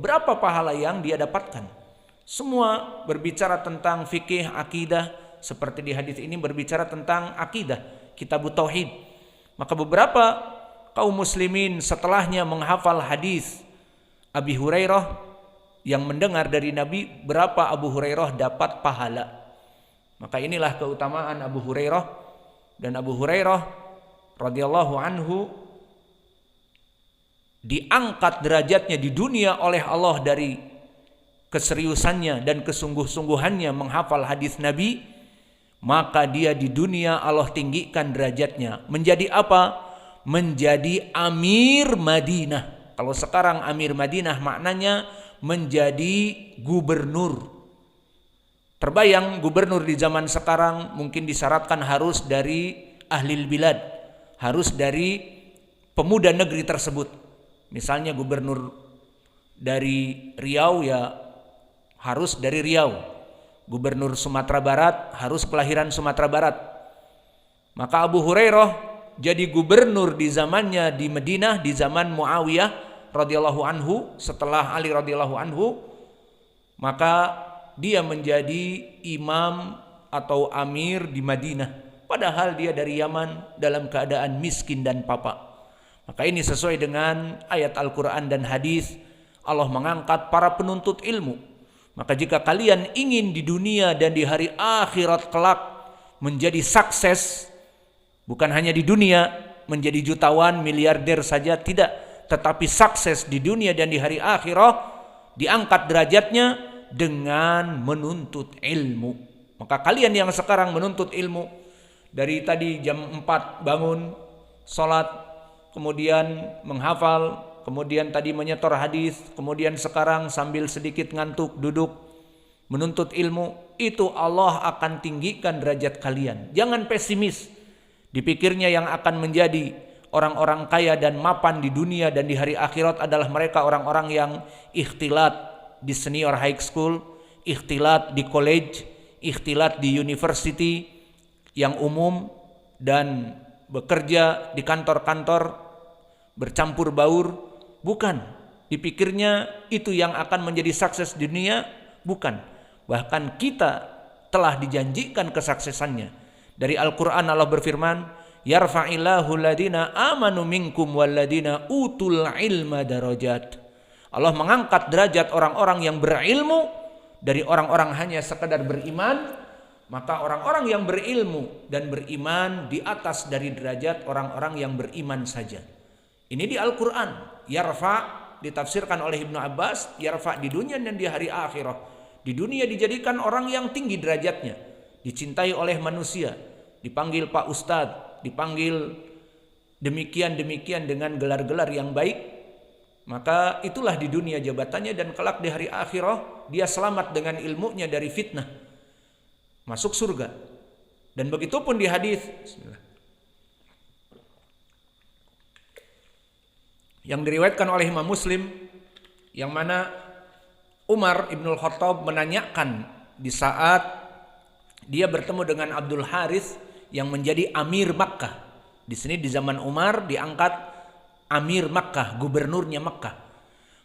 berapa pahala yang dia dapatkan. Semua berbicara tentang fikih, akidah, seperti di hadis ini berbicara tentang akidah, kitab tauhid. Maka beberapa kaum muslimin setelahnya menghafal hadis Abi Hurairah yang mendengar dari Nabi, berapa Abu Hurairah dapat pahala. Maka inilah keutamaan Abu Hurairah, dan Abu Hurairah radhiyallahu anhu diangkat derajatnya di dunia oleh Allah dari keseriusannya dan kesungguh-sungguhannya menghafal hadis Nabi. Maka dia di dunia Allah tinggikan derajatnya menjadi apa? Menjadi Amir Madinah. Kalau sekarang Amir Madinah maknanya menjadi gubernur. Terbayang gubernur di zaman sekarang mungkin disyaratkan harus dari ahlil bilad, harus dari pemuda negeri tersebut. Misalnya gubernur dari Riau ya harus dari Riau. Gubernur Sumatera Barat harus kelahiran Sumatera Barat. Maka Abu Hurairah jadi gubernur di zamannya di Madinah di zaman Muawiyah radhiyallahu anhu, setelah Ali radhiyallahu anhu. Maka dia menjadi imam atau amir di Madinah, padahal dia dari Yaman dalam keadaan miskin dan papa. Maka ini sesuai dengan ayat Al-Quran dan hadis. Allah mengangkat para penuntut ilmu. Maka jika kalian ingin di dunia dan di hari akhirat kelak menjadi sukses, bukan hanya di dunia menjadi jutawan, miliarder saja, tidak, tetapi sukses di dunia dan di hari akhirat, diangkat derajatnya dengan menuntut ilmu. Maka kalian yang sekarang menuntut ilmu, dari tadi jam 4 bangun, sholat, kemudian menghafal, kemudian tadi menyetor hadis, kemudian sekarang sambil sedikit ngantuk duduk menuntut ilmu, itu Allah akan tinggikan derajat kalian. Jangan pesimis. Dipikirnya yang akan menjadi orang-orang kaya dan mapan di dunia dan di hari akhirat adalah mereka orang-orang yang ikhtilat di senior high school, ikhtilat di college, ikhtilat di university yang umum, dan bekerja di kantor-kantor bercampur baur. Bukan, dipikirnya itu yang akan menjadi sukses di dunia, bukan. Bahkan kita telah dijanjikan kesuksesannya. Dari Al-Quran Allah berfirman, yarfa'illahu alladhina amanu minkum walladhina utul ilma darajat. Allah mengangkat derajat orang-orang yang berilmu dari orang-orang hanya sekadar beriman. Maka orang-orang yang berilmu dan beriman di atas dari derajat orang-orang yang beriman saja. Ini di Al-Quran. Yarfa ditafsirkan oleh Ibnu Abbas, yarfa di dunia dan di hari akhirat. Di dunia dijadikan orang yang tinggi derajatnya, dicintai oleh manusia, dipanggil Pak Ustadz, dipanggil demikian-demikian dengan gelar-gelar yang baik. Maka itulah di dunia jabatannya, dan kelak di hari akhirat dia selamat dengan ilmunya dari fitnah, masuk surga. Dan begitupun di hadis yang diriwayatkan oleh Imam Muslim, yang mana Umar Ibnul Khattab menanyakan di saat dia bertemu dengan Abdul Harith yang menjadi Amir Makkah. Di sini di zaman Umar diangkat Amir Makkah, gubernurnya Makkah.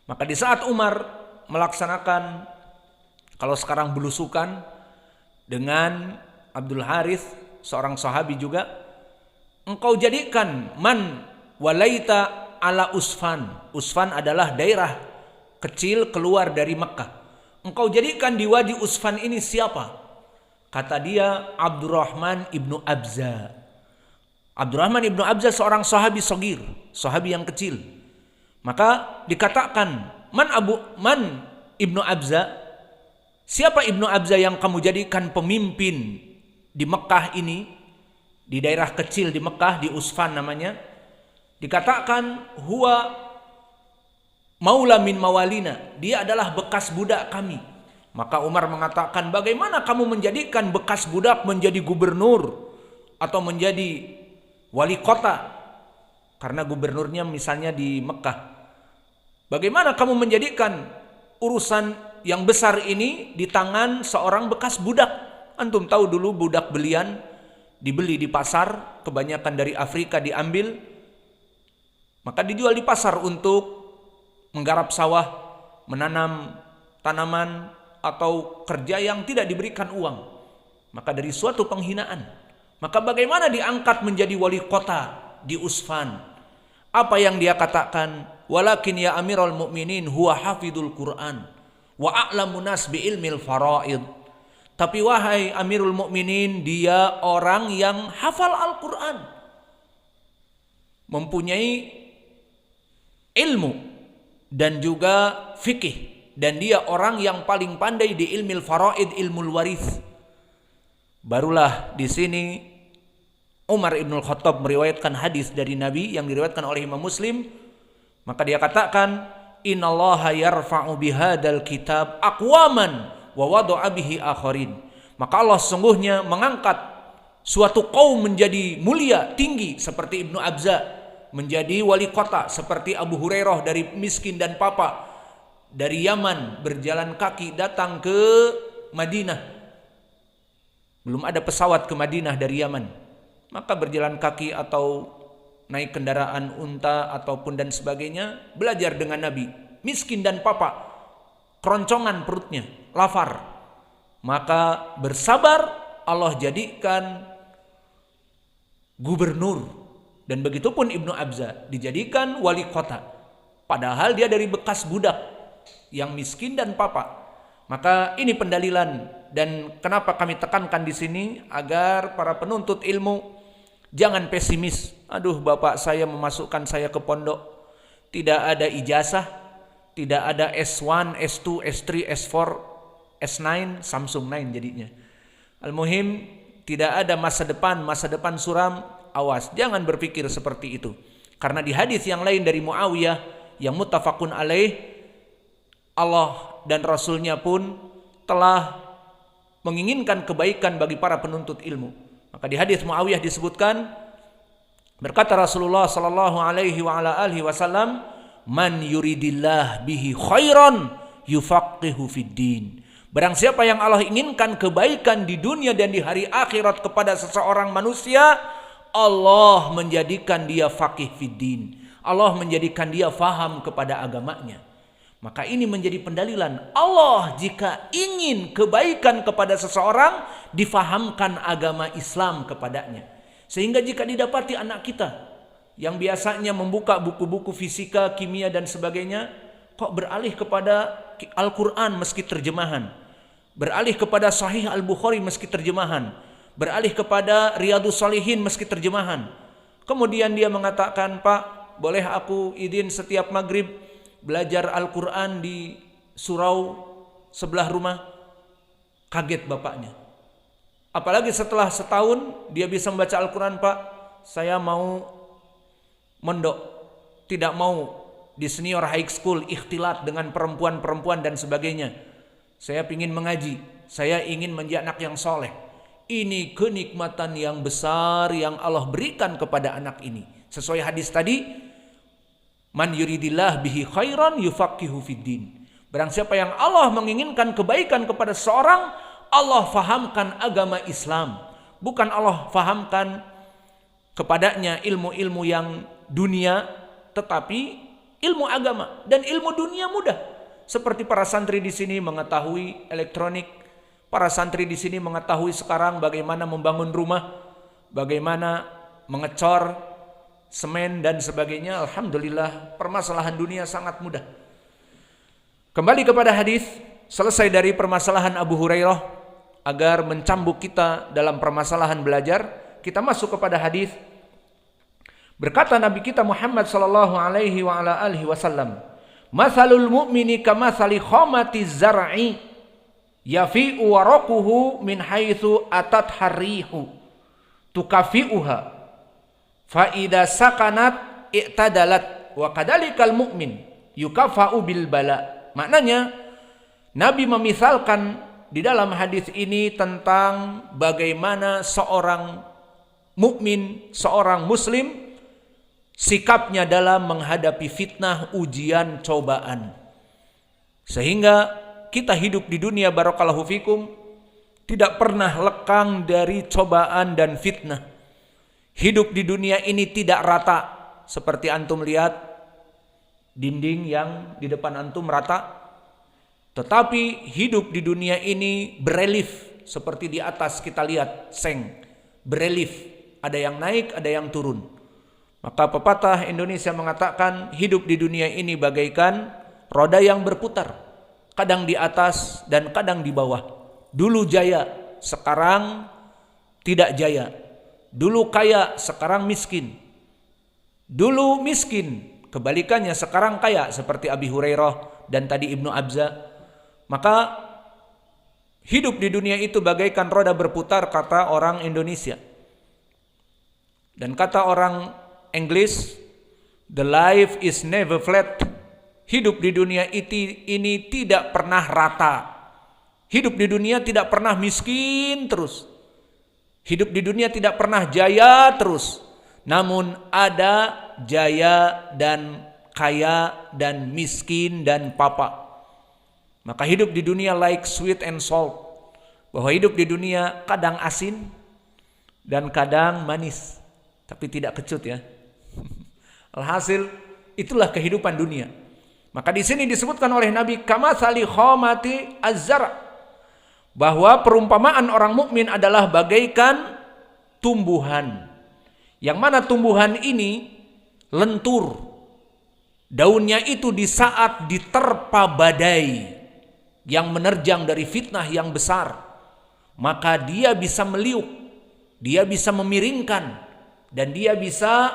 Maka di saat Umar melaksanakan, kalau sekarang belusukan dengan Abdul Harith, seorang sahabi juga, engkau jadikan man walaita ala Usfan. Usfan adalah daerah kecil keluar dari Mekah. Engkau jadikan di Wadi Usfan ini siapa? Kata dia, Abdurrahman ibnu Abza. Abdurrahman ibnu Abza seorang sahabi sogir, sahabi yang kecil. Maka dikatakan, man ibnu Abza? Siapa ibnu Abza yang kamu jadikan pemimpin di Mekah ini, di daerah kecil di Mekah, di Usfan namanya? Dikatakan huwa maula min mawalina, dia adalah bekas budak kami. Maka Umar mengatakan, bagaimana kamu menjadikan bekas budak menjadi gubernur atau menjadi wali kota? Karena gubernurnya misalnya di Mekah. Bagaimana kamu menjadikan urusan yang besar ini di tangan seorang bekas budak? Antum tahu dulu budak belian dibeli di pasar, kebanyakan dari Afrika diambil, maka dijual di pasar untuk menggarap sawah, menanam tanaman atau kerja yang tidak diberikan uang, maka dari suatu penghinaan. Maka bagaimana diangkat menjadi wali kota di Usfan? Apa yang dia katakan? Walakin ya Amirul Mukminin huwa hafidul Quran wa a'lamun nas bi ilmil faraid. Tapi wahai Amirul Mukminin, dia orang yang hafal Al-Quran, mempunyai ilmu dan juga fikih, dan dia orang yang paling pandai di ilmil faraid, ilmul waris. Barulah di sini Umar ibn Khattab meriwayatkan hadis dari Nabi yang diriwayatkan oleh Imam Muslim. Maka dia katakan, innallaha yarfa'u bihadal kitab aqwaman wa wada'a bihi akharin. Maka Allah sesungguhnya mengangkat suatu kaum menjadi mulia, tinggi, seperti Ibnu Abza, menjadi wali kota, seperti Abu Hurairah dari miskin dan papa, dari Yaman berjalan kaki datang ke Madinah. Belum ada pesawat ke Madinah dari Yaman. Maka berjalan kaki atau naik kendaraan unta ataupun dan sebagainya, belajar dengan Nabi. Miskin dan papa, keroncongan perutnya, lapar. Maka bersabar, Allah jadikan gubernur. Dan begitupun Ibnu Abza dijadikan wali kota. Padahal dia dari bekas budak yang miskin dan papa. Maka ini pendalilan, dan kenapa kami tekankan di sini agar para penuntut ilmu jangan pesimis. Aduh, bapak saya memasukkan saya ke pondok, tidak ada ijazah, tidak ada S1, S2, S3, S4, S9, Samsung 9 jadinya. Al-muhim, tidak ada masa depan suram. Awas, jangan berpikir seperti itu. Karena di hadis yang lain dari Muawiyah yang muttafaqun alaih, Allah dan Rasulnya pun telah menginginkan kebaikan bagi para penuntut ilmu. Maka di hadis Muawiyah disebutkan, berkata Rasulullah sallallahu alaihi wa ala alihi wasallam, man yuridillah bihi khairan yufaqihu fiddin. Barang siapa yang Allah inginkan kebaikan di dunia dan di hari akhirat kepada seseorang manusia, Allah menjadikan dia faqih fiddin. Allah menjadikan dia faham kepada agamanya. Maka ini menjadi pendalilan Allah jika ingin kebaikan kepada seseorang, difahamkan agama Islam kepadanya. Sehingga jika didapati anak kita yang biasanya membuka buku-buku fisika, kimia dan sebagainya, kok beralih kepada Al-Quran meski terjemahan, beralih kepada Sahih Al-Bukhari meski terjemahan, beralih kepada Riyadhus Shalihin meski terjemahan. Kemudian dia mengatakan, Pak, boleh aku izin setiap maghrib belajar Al-Quran di surau sebelah rumah? Kaget bapaknya. Apalagi setelah setahun dia bisa membaca Al-Quran. Pak, saya mau mondok, tidak mau di senior high school ikhtilat dengan perempuan-perempuan dan sebagainya. Saya ingin mengaji, saya ingin menjadi anak yang soleh. Ini kenikmatan yang besar yang Allah berikan kepada anak ini. Sesuai hadis tadi, man yuridillah bihi khairan yufaqihu fiddin. Barang siapa yang Allah menginginkan kebaikan kepada seorang, Allah fahamkan agama Islam. Bukan Allah fahamkan kepadanya ilmu-ilmu yang dunia, tetapi ilmu agama dan ilmu dunia mudah. Seperti para santri di sini mengetahui elektronik, para santri di sini mengetahui sekarang bagaimana membangun rumah, bagaimana mengecor semen dan sebagainya. Alhamdulillah, permasalahan dunia sangat mudah. Kembali kepada hadis, selesai dari permasalahan Abu Hurairah, agar mencambuk kita dalam permasalahan belajar, kita masuk kepada hadis. Berkata Nabi kita Muhammad sallallahu alaihi wa ala alihi wasallam, "Matsalul mu'mini kamatsali khamati zar'i yafi'u waraquhu min haitsu atat harihu tukafi'uha fa idza sakanat i'tadalat wa kadzalikal mu'min yukafa'u bil bala." Maknanya Nabi memisalkan di dalam hadis ini tentang bagaimana seorang mukmin, seorang muslim sikapnya dalam menghadapi fitnah, ujian, cobaan. Sehingga kita hidup di dunia, barakallahu fikum, tidak pernah lekang dari cobaan dan fitnah. Hidup di dunia ini tidak rata. Seperti antum lihat dinding yang di depan antum rata, Tetapi hidup di dunia ini berelief, seperti di atas kita lihat seng, berelief, ada yang naik, ada yang turun. Maka pepatah Indonesia mengatakan hidup di dunia ini bagaikan roda yang berputar, kadang di atas dan kadang di bawah. Dulu jaya, sekarang tidak jaya. Dulu kaya, sekarang miskin. Dulu miskin, kebalikannya sekarang kaya, seperti Abi Hurairah dan tadi Ibnu Abza. Maka hidup di dunia itu bagaikan roda berputar, kata orang Indonesia. Dan kata orang Inggris, the life is never flat. Hidup di dunia ini tidak pernah rata. Hidup di dunia tidak pernah miskin terus. Hidup di dunia tidak pernah jaya terus. Namun ada jaya dan kaya dan miskin dan papa. Maka hidup di dunia like sweet and salt. Bahwa hidup di dunia kadang asin dan kadang manis. Tapi tidak kecut ya. Alhasil itulah kehidupan dunia. Maka di sini disebutkan oleh Nabi kamatsali khamati az-zar', bahwa perumpamaan orang mukmin adalah bagaikan tumbuhan. Yang mana tumbuhan ini lentur. Daunnya itu di saat diterpa badai yang menerjang dari fitnah yang besar, maka dia bisa meliuk, dia bisa memiringkan, dan dia bisa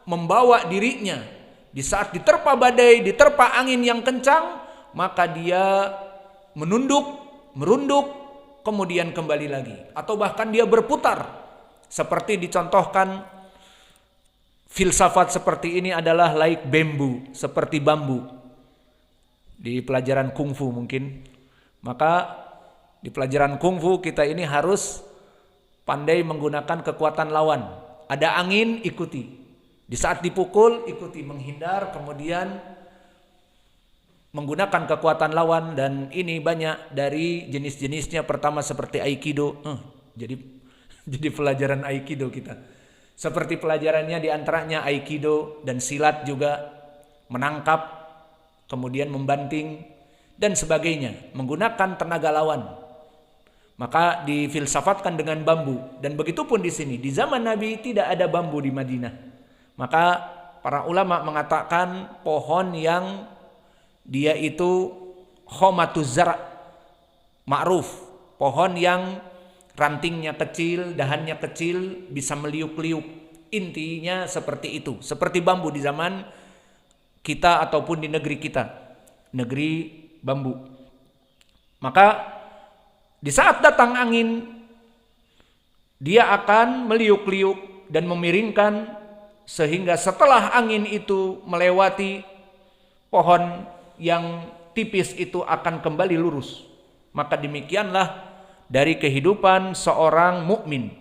membawa dirinya. Di saat diterpa badai, diterpa angin yang kencang, maka dia menunduk, merunduk, kemudian kembali lagi, atau bahkan dia berputar. Seperti dicontohkan, filsafat seperti ini adalah like bambu, seperti bambu. Di pelajaran kungfu mungkin. Maka di pelajaran kungfu kita ini harus pandai menggunakan kekuatan lawan. Ada angin, ikuti. Di saat dipukul, ikuti, menghindar, kemudian menggunakan kekuatan lawan. Dan ini banyak dari jenis-jenisnya. Pertama seperti Aikido. Jadi pelajaran Aikido kita. Seperti pelajarannya diantaranya Aikido dan silat juga, menangkap, kemudian membanting dan sebagainya, menggunakan tenaga lawan. Maka difilsafatkan dengan bambu. Dan begitu pun di sini, di zaman Nabi tidak ada bambu di Madinah. Maka para ulama mengatakan pohon yang dia itu khomatuz zar', ma'ruf, pohon yang rantingnya kecil, dahannya kecil, bisa meliuk-liuk. Intinya seperti itu, seperti bambu di zaman kita ataupun di negeri kita, negeri bambu. Maka di saat datang angin, dia akan meliuk-liuk dan memiringkan, sehingga setelah angin itu melewati, pohon yang tipis itu akan kembali lurus. Maka demikianlah dari kehidupan seorang mukmin.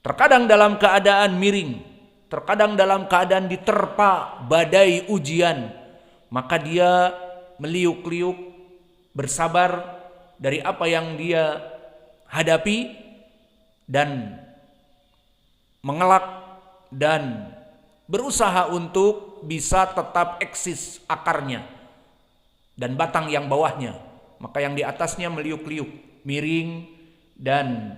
Terkadang dalam keadaan miring, terkadang dalam keadaan diterpa badai ujian, maka dia meliuk-liuk, bersabar dari apa yang dia hadapi, dan mengelak dan berusaha untuk bisa tetap eksis akarnya dan batang yang bawahnya. Maka yang di atasnya meliuk-liuk, miring, dan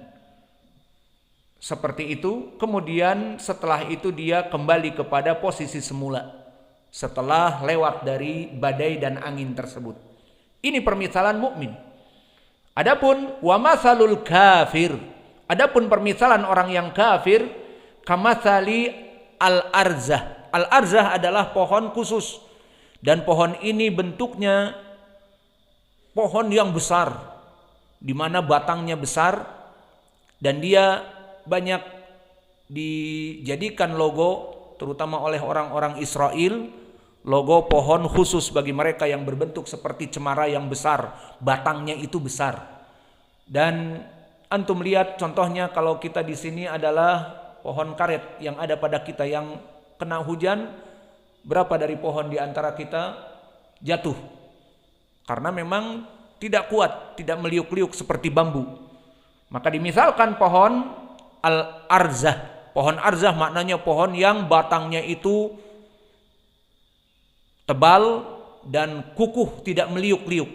seperti itu. Kemudian setelah itu dia kembali kepada posisi semula setelah lewat dari badai dan angin tersebut. Ini permisalan mukmin. Adapun wa masalul kafir, adapun permisalan orang yang kafir, kamatsali al-arzah. Al-arzah adalah pohon khusus, dan pohon ini bentuknya pohon yang besar, di mana batangnya besar, dan dia banyak dijadikan logo, terutama oleh orang-orang Israel, logo pohon khusus bagi mereka yang berbentuk seperti cemara yang besar, batangnya itu besar. Dan antum lihat contohnya kalau kita di sini adalah pohon karet yang ada pada kita, yang kena hujan, berapa dari pohon di antara kita jatuh? Karena memang tidak kuat, tidak meliuk-liuk seperti bambu. Maka dimisalkan pohon al-arzah. Pohon arzah maknanya pohon yang batangnya itu tebal dan kukuh, tidak meliuk-liuk.